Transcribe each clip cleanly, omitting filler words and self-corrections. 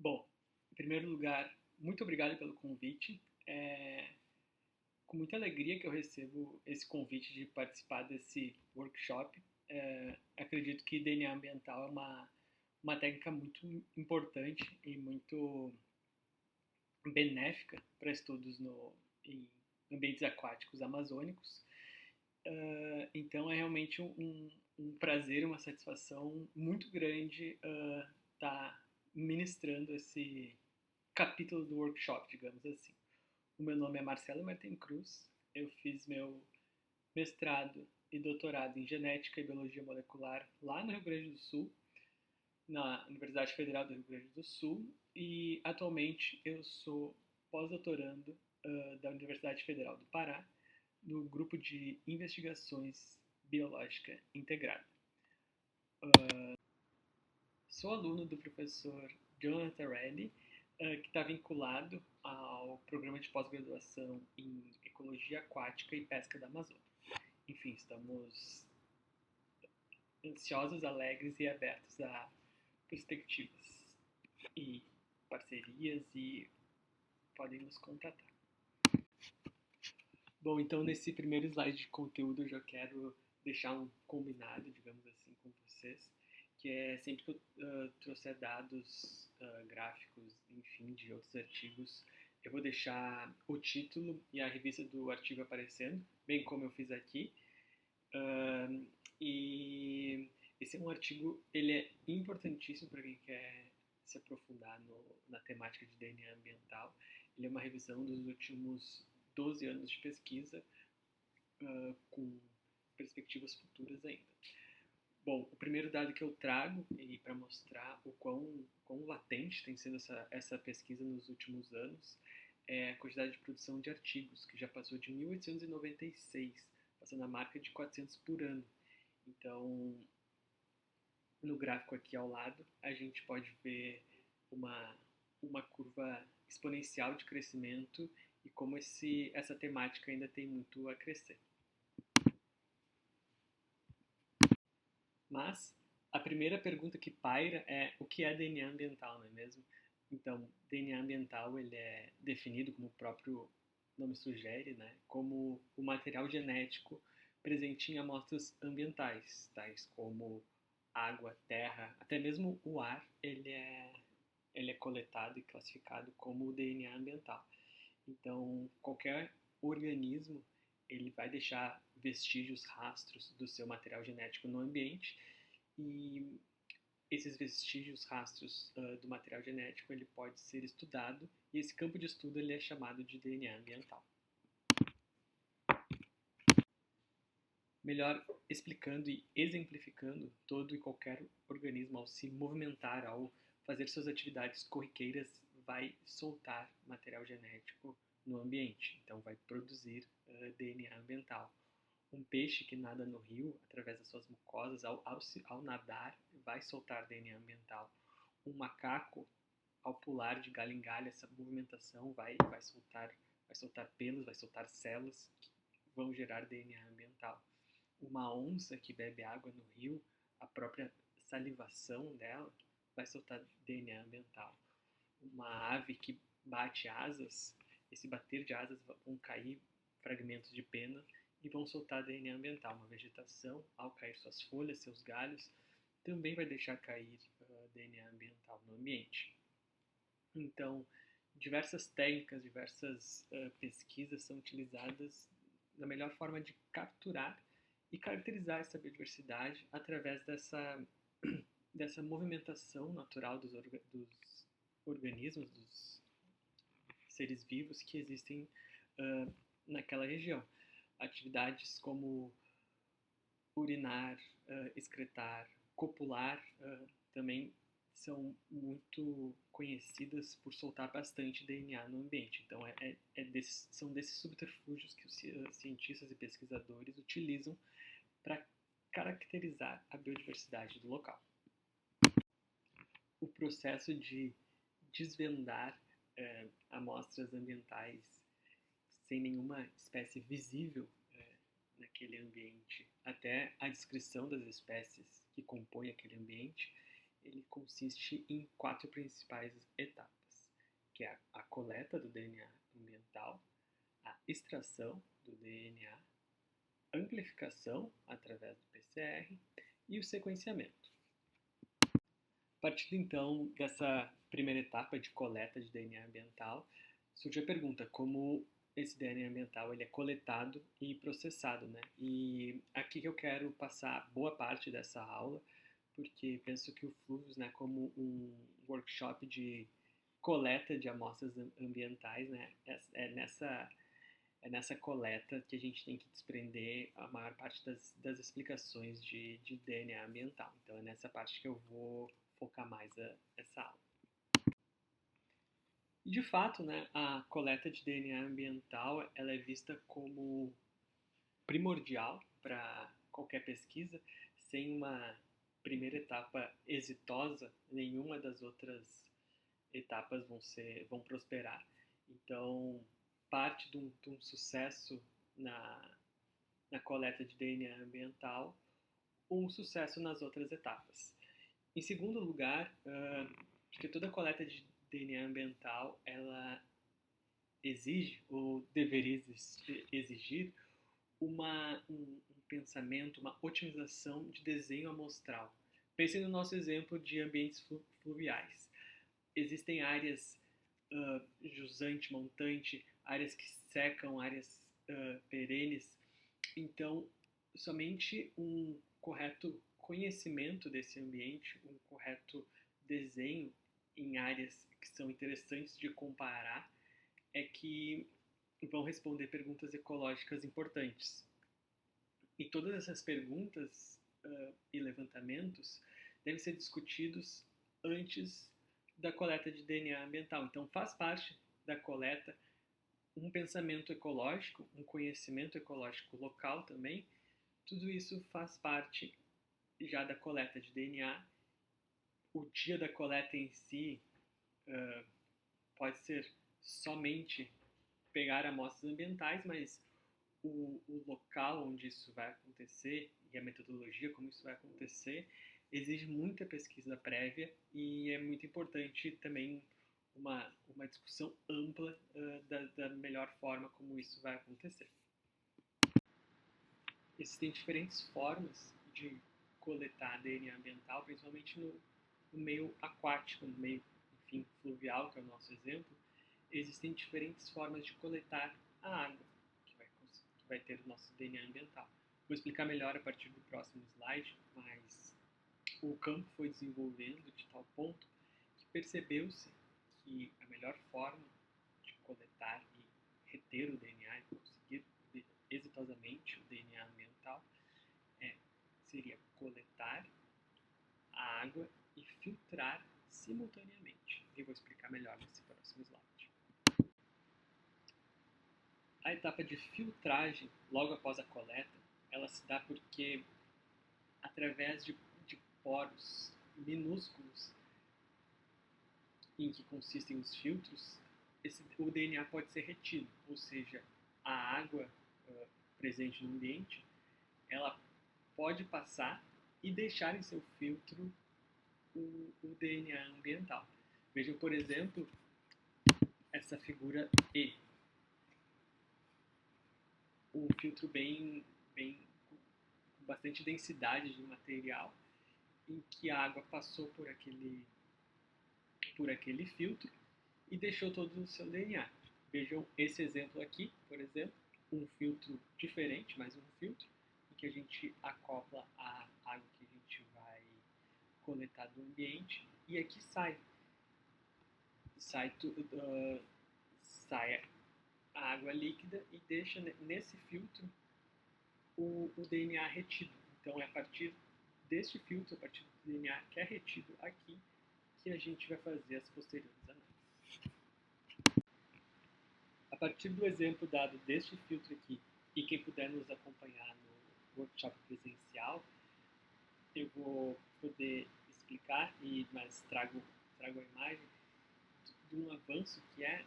Bom, em primeiro lugar, muito obrigado pelo convite. É com muita alegria que eu recebo esse convite de participar desse workshop. Acredito que DNA ambiental é uma técnica muito importante e muito benéfica para estudos em ambientes aquáticos amazônicos. Então é realmente um prazer, uma satisfação muito grande estar ministrando esse capítulo do workshop, digamos assim. O meu nome é Marcelo Martin Cruz, eu fiz meu mestrado e doutorado em Genética e Biologia Molecular lá no Rio Grande do Sul, na Universidade Federal do Rio Grande do Sul, e atualmente eu sou pós-doutorando da Universidade Federal do Pará, no grupo de investigações biológica integrada. Sou aluno do professor Jonathan Reddy, que está vinculado ao programa de pós-graduação em Ecologia Aquática e Pesca da Amazônia. Enfim, estamos ansiosos, alegres e abertos a perspectivas e parcerias e podem nos contatar. Bom, então nesse primeiro slide de conteúdo eu já quero deixar um combinado, digamos assim, com vocês, que é sempre que eu trouxer dados gráficos, enfim, de outros artigos, eu vou deixar o título e a revista do artigo aparecendo, bem como eu fiz aqui. E esse é um artigo, ele é importantíssimo para quem quer se aprofundar na temática de DNA ambiental. Ele é uma revisão dos últimos 12 anos de pesquisa, com perspectivas futuras ainda. Bom, o primeiro dado que eu trago, e para mostrar o quão latente tem sido essa pesquisa nos últimos anos, é a quantidade de produção de artigos, que já passou de 1896, passando a marca de 400 por ano. Então, no gráfico aqui ao lado, a gente pode ver uma curva exponencial de crescimento e como essa temática ainda tem muito a crescer. Mas a primeira pergunta que paira é o que é DNA ambiental, não é mesmo? Então, DNA ambiental ele é definido, como o próprio nome sugere, né, como o material genético presente em amostras ambientais, tais como água, terra, até mesmo o ar, ele é coletado e classificado como DNA ambiental. Então, qualquer organismo ele vai deixar vestígios, rastros do seu material genético no ambiente e esses vestígios, rastros do material genético, ele pode ser estudado e esse campo de estudo ele é chamado de DNA ambiental. Melhor explicando e exemplificando, todo e qualquer organismo ao se movimentar, ao fazer suas atividades corriqueiras, vai soltar material genético no ambiente, então vai produzir DNA ambiental. Um peixe que nada no rio, através das suas mucosas, ao nadar, vai soltar DNA ambiental. Um macaco, ao pular de galho em galho, essa movimentação vai soltar pelos, vai soltar células que vão gerar DNA ambiental. Uma onça que bebe água no rio, a própria salivação dela vai soltar DNA ambiental. Uma ave que bate asas, esse bater de asas vão cair fragmentos de pena e vão soltar DNA ambiental. Uma vegetação, ao cair suas folhas, seus galhos, também vai deixar cair DNA ambiental no ambiente. Então, diversas técnicas, diversas pesquisas são utilizadas na melhor forma de capturar e caracterizar essa biodiversidade através dessa movimentação natural dos organismos, dos seres vivos que existem naquela região. Atividades como urinar, excretar, copular também são muito conhecidas por soltar bastante DNA no ambiente. Então, são desses subterfúgios que os cientistas e pesquisadores utilizam para caracterizar a biodiversidade do local. O processo de desvendar amostras ambientais sem nenhuma espécie visível naquele ambiente, até a descrição das espécies que compõem aquele ambiente, ele consiste em 4 principais etapas, que é a coleta do DNA ambiental, a extração do DNA, amplificação através do PCR e o sequenciamento. Partindo então dessa primeira etapa de coleta de DNA ambiental, surge a pergunta como esse DNA ambiental ele é coletado e processado, né? E aqui que eu quero passar boa parte dessa aula, porque penso que o Fluvius, né, como um workshop de coleta de amostras ambientais, né, é nessa coleta que a gente tem que desprender a maior parte das explicações de DNA ambiental. Então é nessa parte que eu vou focar mais essa aula. E de fato, né, a coleta de DNA ambiental ela é vista como primordial para qualquer pesquisa. Sem uma primeira etapa exitosa, nenhuma das outras etapas vão prosperar. Então, parte de um sucesso na coleta de DNA ambiental, um sucesso nas outras etapas. Em segundo lugar, acho que toda coleta de DNA ambiental ela exige ou deveria exigir um pensamento, uma otimização de desenho amostral. Pense no nosso exemplo de ambientes fluviais. Existem áreas jusante, montante, áreas que secam, áreas perenes. Então, somente um correto conhecimento desse ambiente, um correto desenho em áreas que são interessantes de comparar, é que vão responder perguntas ecológicas importantes. E todas essas perguntas e levantamentos devem ser discutidos antes da coleta de DNA ambiental. Então, faz parte da coleta um pensamento ecológico, um conhecimento ecológico local também. Tudo isso faz parte já da coleta de DNA. O dia da coleta em si pode ser somente pegar amostras ambientais, mas o local onde isso vai acontecer e a metodologia como isso vai acontecer exige muita pesquisa prévia e é muito importante também uma discussão ampla da melhor forma como isso vai acontecer. Existem diferentes formas de coletar DNA ambiental, principalmente no meio aquático, no meio, enfim, fluvial, que é o nosso exemplo. Existem diferentes formas de coletar a água que vai ter o nosso DNA ambiental. Vou explicar melhor a partir do próximo slide, mas o campo foi desenvolvendo de tal ponto que percebeu-se que a melhor forma de coletar e reter o DNA e conseguir exitosamente o DNA ambiental seria coletar a água e filtrar simultaneamente. Eu vou explicar melhor nesse próximo slide. A etapa de filtragem, logo após a coleta, ela se dá porque, através de poros minúsculos em que consistem os filtros, o DNA pode ser retido, ou seja, a água presente no ambiente, ela pode passar e deixar em seu filtro o DNA ambiental. Vejam, por exemplo, essa figura E. Um filtro com bastante densidade de material, em que a água passou por aquele filtro e deixou todo o seu DNA. Vejam esse exemplo aqui, por exemplo, um filtro diferente, mais um filtro, em que a gente acopla a água que a gente vai coletar do ambiente e aqui sai a água líquida e deixa nesse filtro o DNA retido. Então é a partir deste filtro, a partir do DNA que é retido aqui, que a gente vai fazer as posteriores análises. A partir do exemplo dado deste filtro aqui, e quem puder nos acompanhar no workshop presencial, eu vou poder explicar, mas trago a imagem de um avanço que é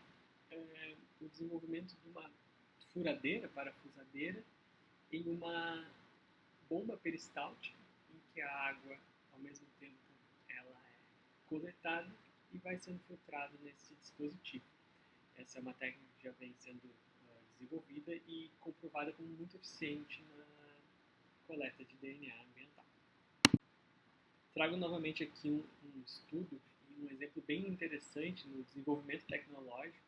o desenvolvimento de uma furadeira, parafusadeira, em uma bomba peristáltica, em que a água, ao mesmo tempo, ela coletado e vai sendo filtrado nesse dispositivo. Essa é uma técnica que já vem sendo desenvolvida e comprovada como muito eficiente na coleta de DNA ambiental. Trago novamente aqui um estudo e um exemplo bem interessante no desenvolvimento tecnológico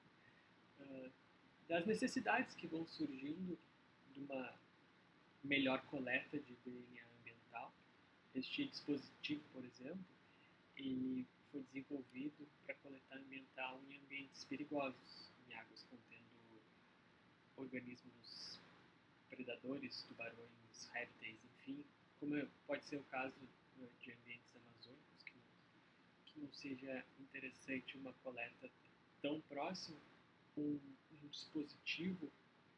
das necessidades que vão surgindo de uma melhor coleta de DNA ambiental. Este dispositivo, por exemplo, ele foi desenvolvido para coletar ambiental em ambientes perigosos, em águas contendo organismos predadores, tubarões, répteis, enfim, como pode ser o caso de ambientes amazônicos, que não seja interessante uma coleta tão próxima, um dispositivo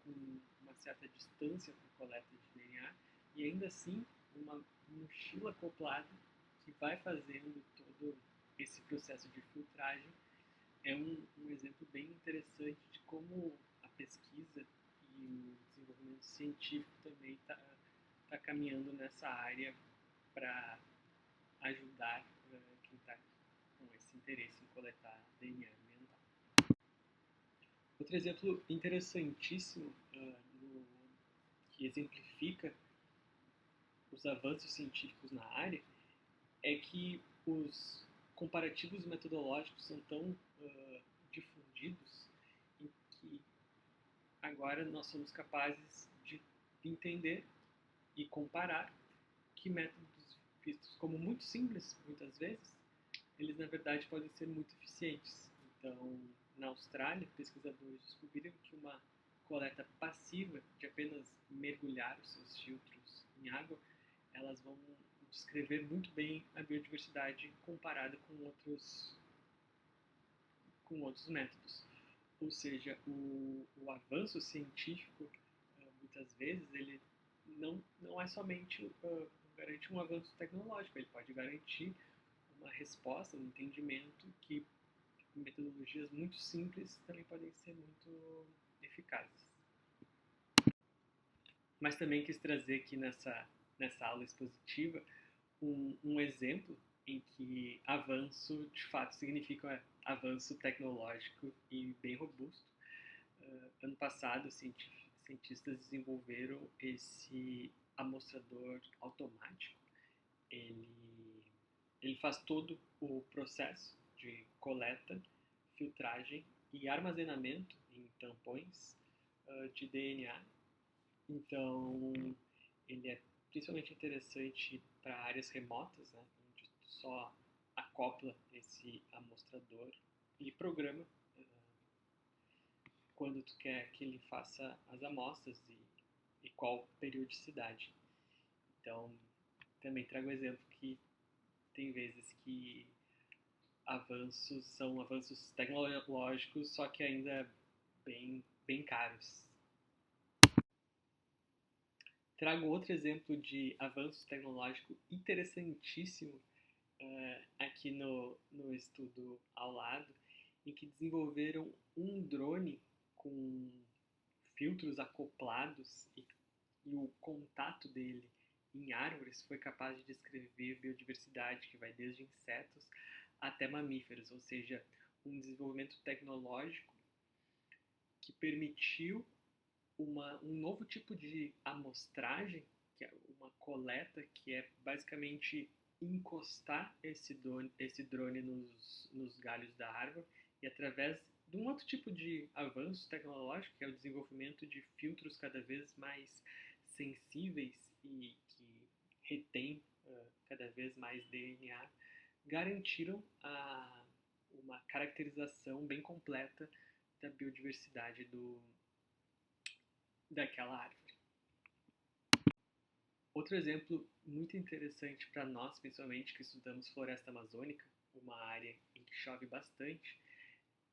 com uma certa distância para a coleta de DNA e ainda assim uma mochila acoplada que vai fazendo todo esse processo de filtragem. É um exemplo bem interessante de como a pesquisa e o desenvolvimento científico também está caminhando nessa área para ajudar quem está com esse interesse em coletar DNA ambiental. Outro exemplo interessantíssimo que exemplifica os avanços científicos na área é que os comparativos metodológicos são tão difundidos em que agora nós somos capazes de entender e comparar que métodos vistos como muito simples, muitas vezes, eles na verdade podem ser muito eficientes. Então, na Austrália, pesquisadores descobriram que uma coleta passiva de apenas mergulhar os seus filtros em água, elas vão descrever muito bem a biodiversidade comparada com outros métodos. Ou seja, o avanço científico, muitas vezes, ele não é somente garante um avanço tecnológico, ele pode garantir uma resposta, um entendimento que metodologias muito simples também podem ser muito eficazes. Mas também quis trazer aqui nessa aula expositiva um exemplo em que avanço de fato significa avanço tecnológico e bem robusto. Ano passado, cientistas desenvolveram esse amostrador automático. Ele faz todo o processo de coleta, filtragem e armazenamento em tampões de DNA. Então, ele é principalmente interessante para áreas remotas, né, onde só acopla esse amostrador e programa quando tu quer que ele faça as amostras e qual periodicidade. Então, também trago o exemplo que tem vezes que avanços são avanços tecnológicos, só que ainda bem caros. Trago outro exemplo de avanço tecnológico interessantíssimo aqui no estudo ao lado, em que desenvolveram um drone com filtros acoplados e o contato dele em árvores foi capaz de descrever biodiversidade que vai desde insetos até mamíferos, ou seja, um desenvolvimento tecnológico que permitiu um novo tipo de amostragem, que é uma coleta, que é basicamente encostar esse drone nos galhos da árvore e através de um outro tipo de avanço tecnológico, que é o desenvolvimento de filtros cada vez mais sensíveis e que retêm cada vez mais DNA, garantiram uma caracterização bem completa da biodiversidade daquela árvore. Outro exemplo muito interessante para nós, principalmente que estudamos floresta amazônica, uma área em que chove bastante,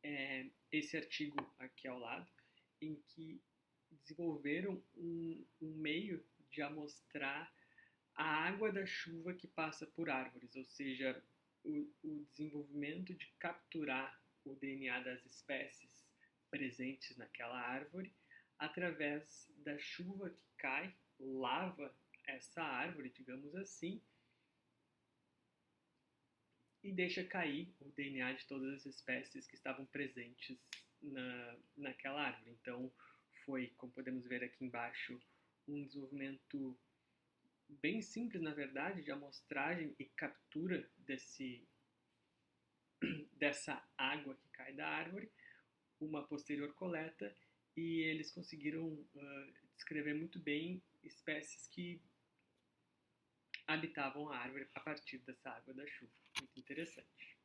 é esse artigo aqui ao lado, em que desenvolveram um meio de amostrar a água da chuva que passa por árvores, ou seja, o desenvolvimento de capturar o DNA das espécies presentes naquela árvore através da chuva que cai, lava essa árvore, digamos assim, e deixa cair o DNA de todas as espécies que estavam presentes naquela árvore. Então, foi, como podemos ver aqui embaixo, um desenvolvimento bem simples, na verdade, de amostragem e captura dessa água que cai da árvore, uma posterior coleta, e eles conseguiram descrever muito bem espécies que habitavam a árvore a partir dessa água da chuva. Muito interessante.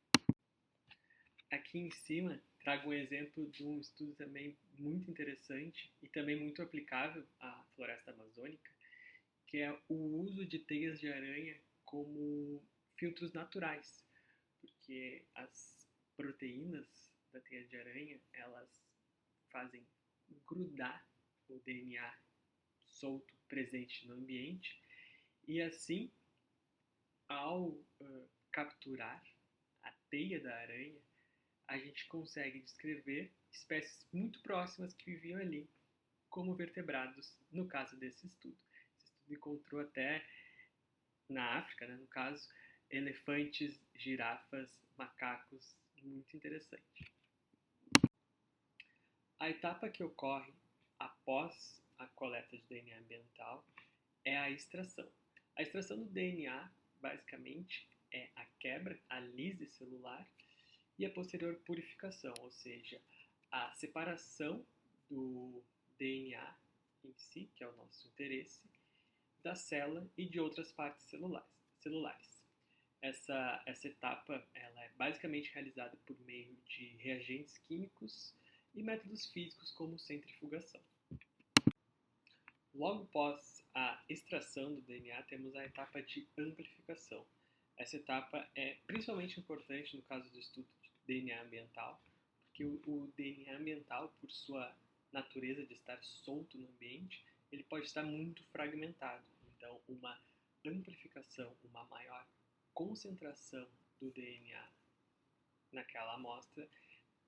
Aqui em cima trago um exemplo de um estudo também muito interessante e também muito aplicável à floresta amazônica, que é o uso de teias de aranha como filtros naturais, porque as proteínas da teia de aranha, elas fazem grudar o DNA solto presente no ambiente e assim, ao capturar a teia da aranha, a gente consegue descrever espécies muito próximas que viviam ali, como vertebrados, no caso desse estudo. Esse estudo encontrou até, na África, né, no caso, elefantes, girafas, macacos, muito interessante. A etapa que ocorre após a coleta de DNA ambiental é a extração. A extração do DNA, basicamente, é a quebra, a lise celular e a posterior purificação, ou seja, a separação do DNA em si, que é o nosso interesse, da célula e de outras partes celulares. Essa etapa ela é basicamente realizada por meio de reagentes químicos e métodos físicos como centrifugação. Logo após a extração do DNA, temos a etapa de amplificação. Essa etapa é principalmente importante no caso do estudo de DNA ambiental, porque o DNA ambiental, por sua natureza de estar solto no ambiente, ele pode estar muito fragmentado. Então, uma amplificação, uma maior concentração do DNA naquela amostra,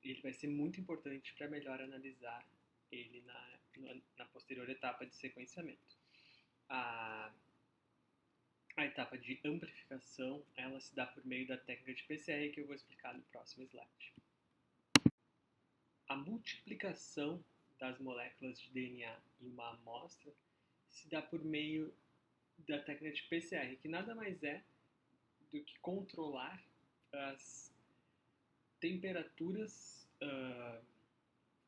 ele vai ser muito importante para melhor analisar ele na posterior etapa de sequenciamento. A etapa de amplificação, ela se dá por meio da técnica de PCR, que eu vou explicar no próximo slide. A multiplicação das moléculas de DNA em uma amostra se dá por meio da técnica de PCR, que nada mais é do que controlar as temperaturas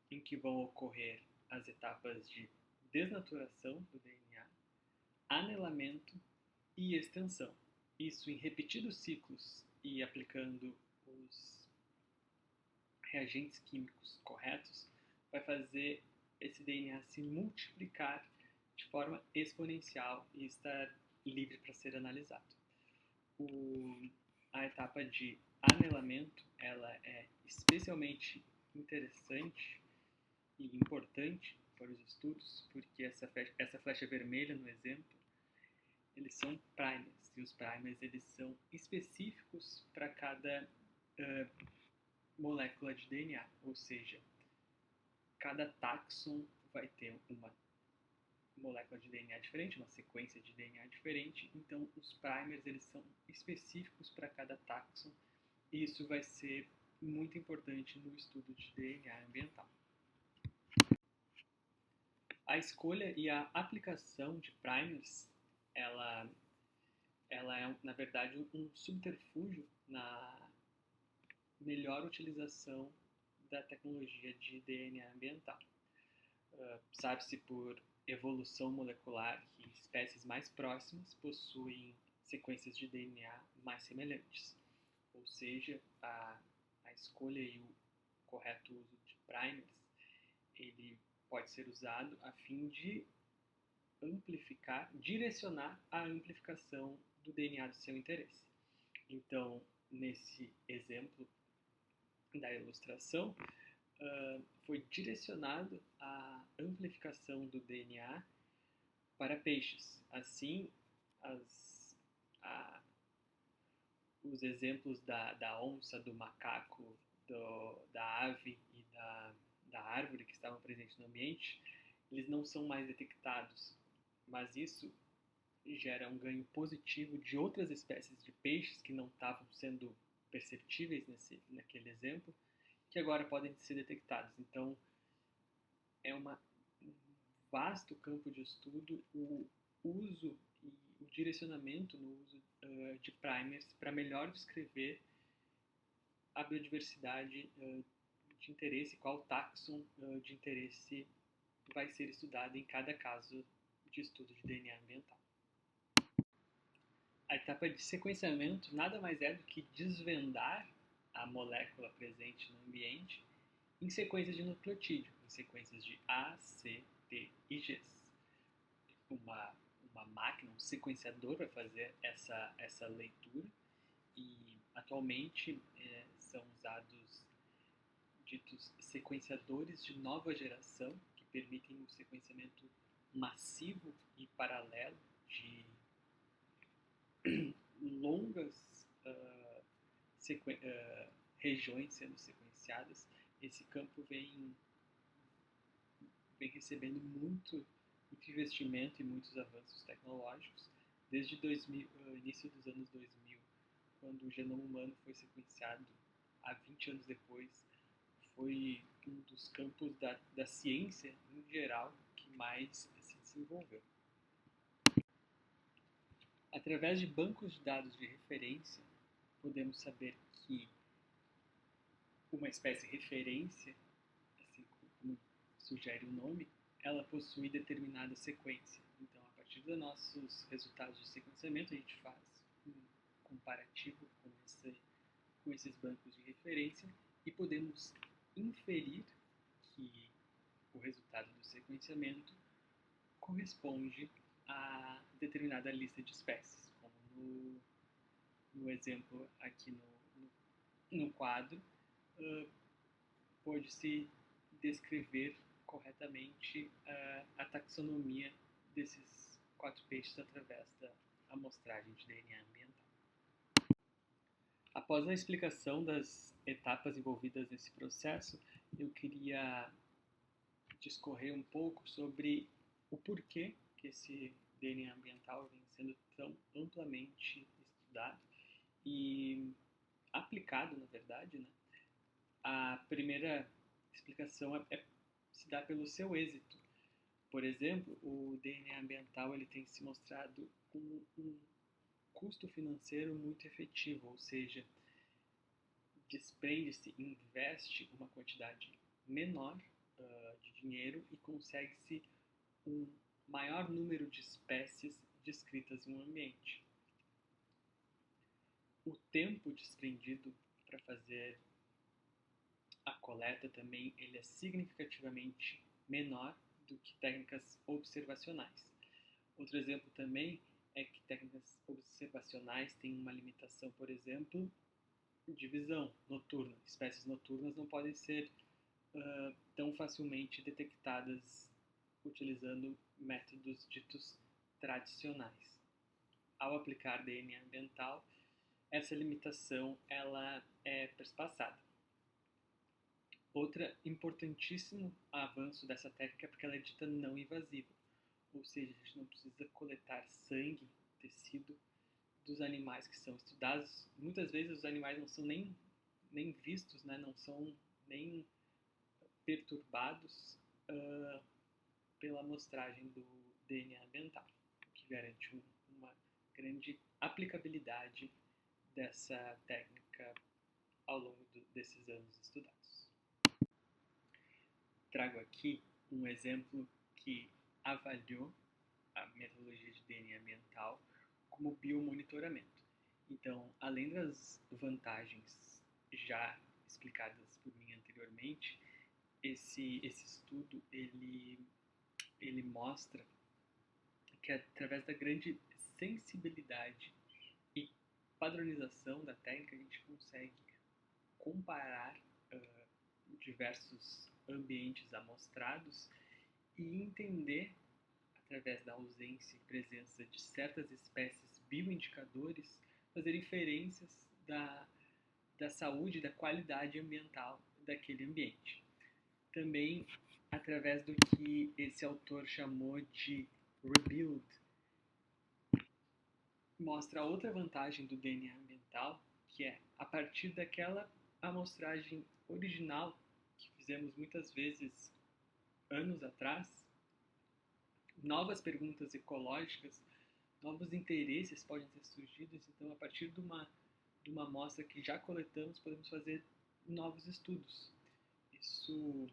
em que vão ocorrer as etapas de desnaturação do DNA, anelamento e extensão. Isso em repetidos ciclos e aplicando os reagentes químicos corretos, vai fazer esse DNA se multiplicar de forma exponencial e estar livre para ser analisado. A etapa de anelamento ela é especialmente interessante e importante para os estudos, porque essa flecha vermelha no exemplo, eles são primers, e os primers eles são específicos para cada molécula de DNA, ou seja, cada táxon vai ter uma molécula de DNA diferente, uma sequência de DNA diferente, então os primers eles são específicos para cada táxon, e isso vai ser muito importante no estudo de DNA ambiental. A escolha e a aplicação de primers, ela é, na verdade, um subterfúgio na melhor utilização da tecnologia de DNA ambiental. Sabe-se por evolução molecular que espécies mais próximas possuem sequências de DNA mais semelhantes. Ou seja, a escolha e o correto uso de primers, ele pode ser usado a fim de direcionar a amplificação do DNA do seu interesse. Então, nesse exemplo da ilustração, foi direcionado a amplificação do DNA para peixes. Assim, os exemplos da onça, do macaco, da ave e da árvore que estavam presentes no ambiente, eles não são mais detectados, mas isso gera um ganho positivo de outras espécies de peixes que não estavam sendo perceptíveis naquele exemplo, que agora podem ser detectados. Então, é um vasto campo de estudo o uso e o direcionamento no uso de primers para melhor descrever a biodiversidade de interesse, qual taxon de interesse vai ser estudado em cada caso de estudo de DNA ambiental. A etapa de sequenciamento nada mais é do que desvendar a molécula presente no ambiente em sequências de nucleotídeo, em sequências de A, C, T e G. Uma máquina, um sequenciador vai fazer essa leitura e atualmente são usados ditos sequenciadores de nova geração que permitem o sequenciamento massivo e paralelo de longas regiões sendo sequenciadas. Esse campo vem recebendo muito investimento e muitos avanços tecnológicos. Desde início dos anos 2000, quando o genoma humano foi sequenciado, há 20 anos depois, foi um dos campos da ciência em geral que mais se desenvolveu. Através de bancos de dados de referência, podemos saber que uma espécie referência, assim como sugere o nome, ela possui determinada sequência. Então, a partir dos nossos resultados de sequenciamento, a gente faz um comparativo com esses bancos de referência e podemos inferir que o resultado do sequenciamento corresponde a determinada lista de espécies, como no exemplo aqui no quadro, pode-se descrever corretamente a taxonomia desses 4 peixes através da amostragem de DNA ambiental. Após a explicação das etapas envolvidas nesse processo, eu queria discorrer um pouco sobre o porquê que esse DNA ambiental vem sendo tão amplamente estudado e aplicado, na verdade, né? A primeira explicação se dá pelo seu êxito. Por exemplo, o DNA ambiental ele tem se mostrado com um custo financeiro muito efetivo, ou seja, desprende-se, investe uma quantidade menor de dinheiro e consegue-se um maior número de espécies descritas em um ambiente. O tempo desprendido para fazer a coleta também ele é significativamente menor do que técnicas observacionais. Outro exemplo também é que técnicas observacionais têm uma limitação, por exemplo, de visão noturna. Espécies noturnas não podem ser tão facilmente detectadas utilizando métodos ditos tradicionais. Ao aplicar DNA ambiental, essa limitação ela é perspassada. Outro importantíssimo avanço dessa técnica é porque ela é dita não invasiva, ou seja, a gente não precisa coletar sangue, tecido dos animais que são estudados. Muitas vezes os animais não são nem vistos, né? Não são nem perturbados pela amostragem do DNA ambiental, o que garante uma grande aplicabilidade dessa técnica ao longo desses anos estudados. Trago aqui um exemplo que avaliou a metodologia de DNA ambiental como biomonitoramento. Então, além das vantagens já explicadas por mim anteriormente, esse estudo ele mostra que através da grande sensibilidade e padronização da técnica a gente consegue comparar diversos ambientes amostrados e entender, através da ausência e presença de certas espécies bioindicadores, fazer inferências da saúde e da qualidade ambiental daquele ambiente. Também através do que esse autor chamou de rebuild, mostra outra vantagem do DNA ambiental, que é a partir daquela amostragem original que fizemos muitas vezes anos atrás, novas perguntas ecológicas, novos interesses podem ter surgido. Então, a partir de uma amostra que já coletamos, podemos fazer novos estudos. Isso,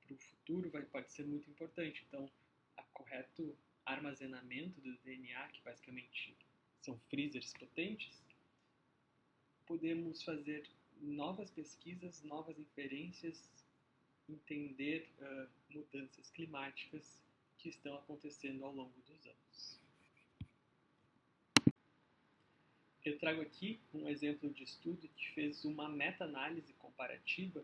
para o futuro, pode ser muito importante. Então, a correto armazenamento do DNA, que basicamente são freezers potentes, podemos fazer novas pesquisas, novas inferências, entender mudanças climáticas que estão acontecendo ao longo dos anos. Eu trago aqui um exemplo de estudo que fez uma meta-análise comparativa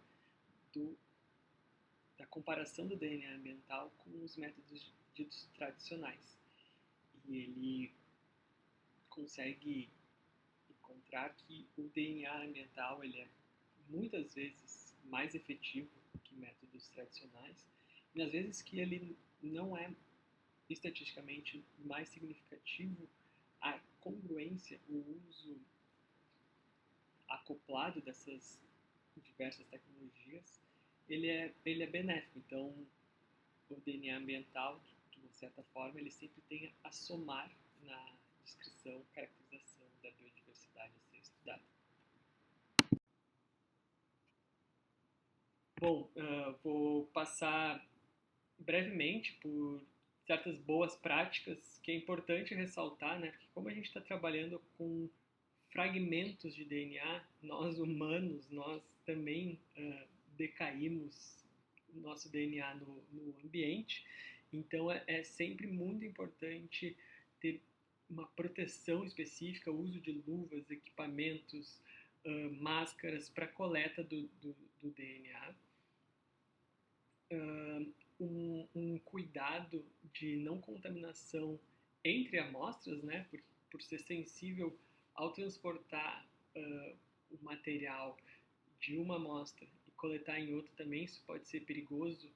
da comparação do DNA ambiental com os métodos ditos tradicionais. E ele consegue encontrar que o DNA ambiental ele é muitas vezes mais efetivo que métodos tradicionais, e às vezes que ele não é estatisticamente mais significativo, a congruência, o uso acoplado dessas diversas tecnologias, ele é benéfico. Então, o DNA ambiental, de uma certa forma, ele sempre tem a somar na descrição, caracterização da biodiversidade a ser estudada. Bom, vou passar brevemente por certas boas práticas que é importante ressaltar, né? Porque como a gente está trabalhando com fragmentos de DNA, nós humanos, nós também decaímos o nosso DNA no ambiente. Então é sempre muito importante ter uma proteção específica, o uso de luvas, equipamentos, máscaras para coleta do DNA. Um cuidado de não contaminação entre amostras, né, por ser sensível ao transportar o material de uma amostra e coletar em outra também, isso pode ser perigoso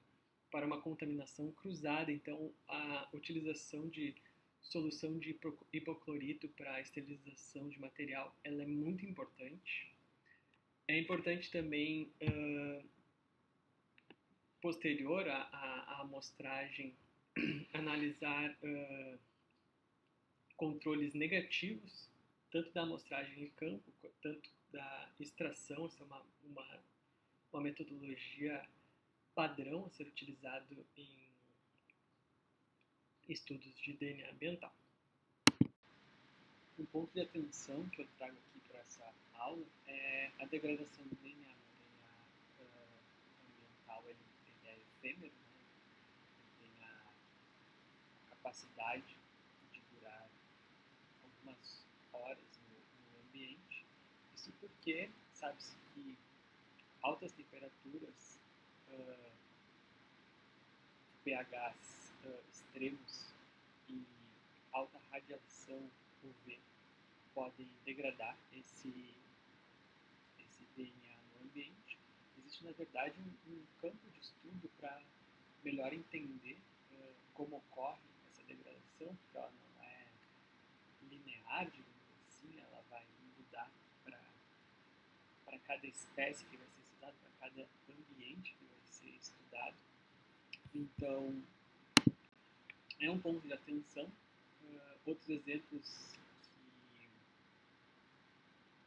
para uma contaminação cruzada. Então, a utilização de solução de hipoclorito para a esterilização de material, ela é muito importante. É importante também posterior à amostragem, analisar controles negativos, tanto da amostragem em campo, tanto da extração. Essa é uma metodologia padrão a ser utilizado em estudos de DNA ambiental. Um ponto de atenção que eu trago aqui para essa aula é a degradação do DNA. O DNA ambiental ele é efêmero, né? Ele tem a capacidade de durar algumas horas no ambiente. Isso porque sabe-se que altas temperaturas, pHs extremos e alta radiação UV podem degradar esse DNA no ambiente. Existe, na verdade, um campo de estudo para melhor entender como ocorre essa degradação, porque ela não é linear, digamos assim, ela vai mudar para cada espécie que vai ser estudada, para cada ambiente que vai ser estudado. Então, é um ponto de atenção. Outros exemplos que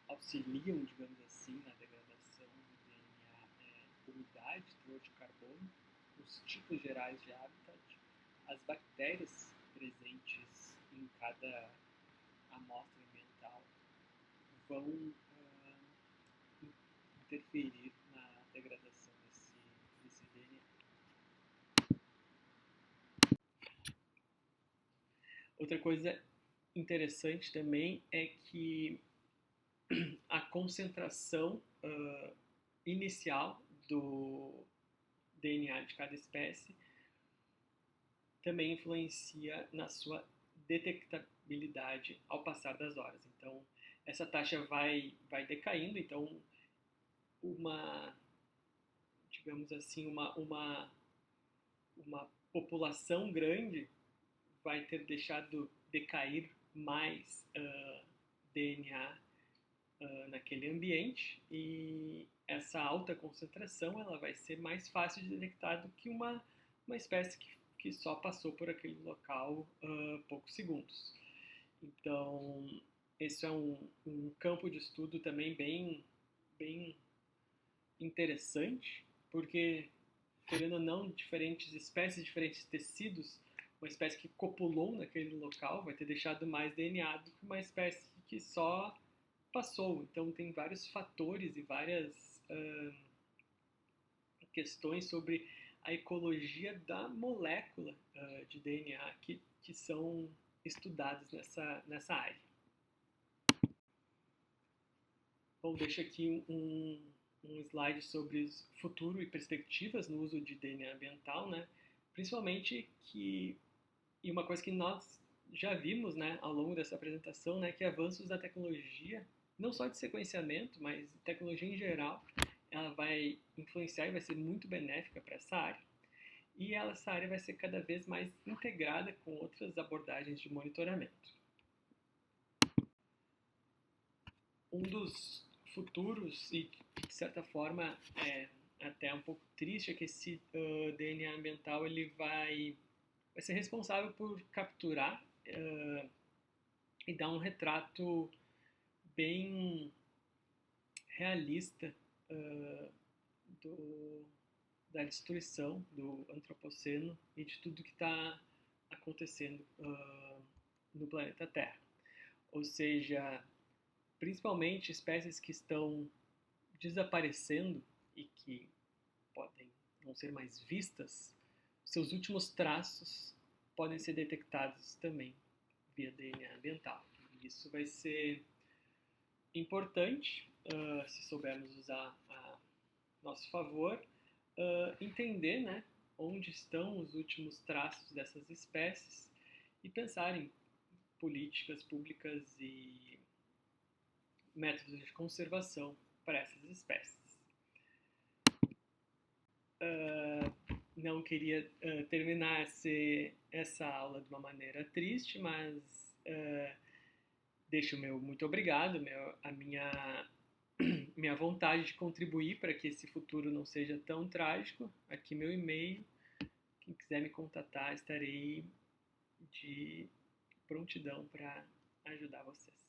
auxiliam, digamos assim, na degradação do DNA é umidade, teor de carbono, os tipos gerais de habitat, as bactérias presentes em cada amostra ambiental vão interferir na degradação desse DNA. Outra coisa interessante também é que a concentração inicial do DNA de cada espécie também influencia na sua detectabilidade ao passar das horas. Então, essa taxa vai decaindo. Então, digamos assim, uma população grande vai ter deixado decair mais DNA naquele ambiente, e essa alta concentração ela vai ser mais fácil de detectar do que uma espécie que só passou por aquele local poucos segundos. Então, esse é um campo de estudo também bem interessante, porque, querendo ou não, diferentes espécies, diferentes tecidos, uma espécie que copulou naquele local vai ter deixado mais DNA do que uma espécie que só passou. Então, tem vários fatores e várias questões sobre a ecologia da molécula de DNA que são estudadas nessa área. Bom, deixo aqui um slide sobre futuro e perspectivas no uso de DNA ambiental, né? Principalmente e uma coisa que nós já vimos, né, ao longo dessa apresentação, né, que avanços da tecnologia, não só de sequenciamento, mas tecnologia em geral, ela vai influenciar e vai ser muito benéfica para essa área. E essa área vai ser cada vez mais integrada com outras abordagens de monitoramento. Um dos futuros, e de certa forma é até um pouco triste, é que esse DNA ambiental ele vai ser responsável por capturar e dar um retrato bem realista do, da destruição do antropoceno e de tudo que está acontecendo no planeta Terra. Ou seja, principalmente espécies que estão desaparecendo e que podem não ser mais vistas, seus últimos traços podem ser detectados também via DNA ambiental. E isso vai ser importante, se soubermos usar a nosso favor, entender, né, onde estão os últimos traços dessas espécies e pensar em políticas públicas e métodos de conservação para essas espécies. Não queria terminar essa aula de uma maneira triste, mas deixo o meu muito obrigado, a minha vontade de contribuir para que esse futuro não seja tão trágico. Aqui meu e-mail, quem quiser me contatar, estarei de prontidão para ajudar vocês.